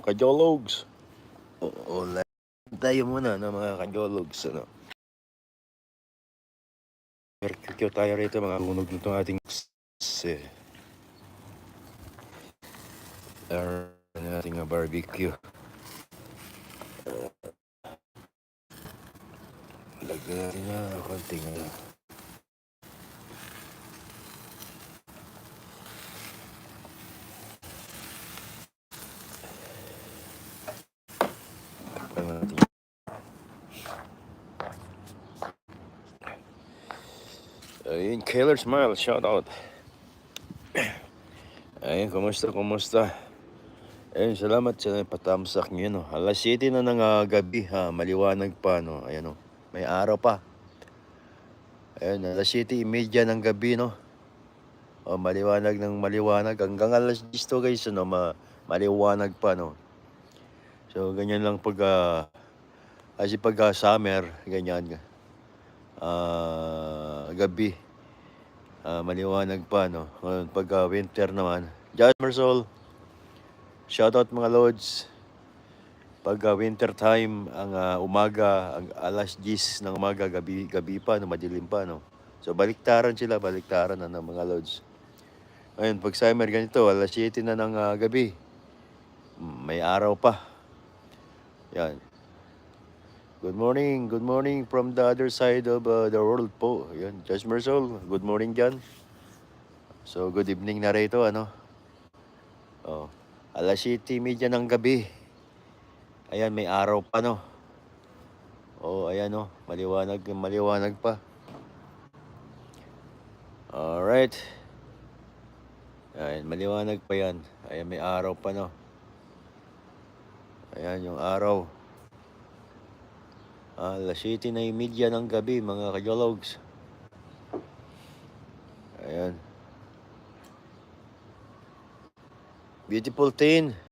kajologs. Oo, tayo muna ng mga kajologs. Ano? Barbecue tayo rito, mga tunog nito ating ating barbecue. Lagyan natin na konting ayun, Killer Smile, shout out. Ayun, kumusta? Ayun, salamat sa patamsak niyo, no. Alas 7 na ng gabi, maliwanag pa, no. Ayan, no. May araw pa. Ayun, alas 7:30 ng gabi, no. Maliwanag ng maliwanag. Hanggang alas 10 to, guys, no. Maliwanag pa, no. So, ganyan lang pag, kasi pag summer, ganyan. Gabi. Maliwanag pa, no. Pag winter naman. Just Marsol, shoutout mga lods. Pag winter time, ang umaga, ang alas 10 ng umaga, gabi pa, no, madilim pa, no. So baliktaran na ng mga lods. Ayun, pag summer ganito, alas 7 na ng gabi. May araw pa. Yan. Good morning from the other side of the world po. Yan, Just Marsol, good morning dyan. So good evening na rito, ano. Alas 7:30 ng gabi. Ayan, may araw pa, no. Ayan, no. Maliwanag pa. Alright. Ayan, maliwanag pa yan. Ayan, may araw pa, no. Ayan, yung araw. Alas 7:30 ng gabi, mga kajologs. Ayan. Beautiful tin.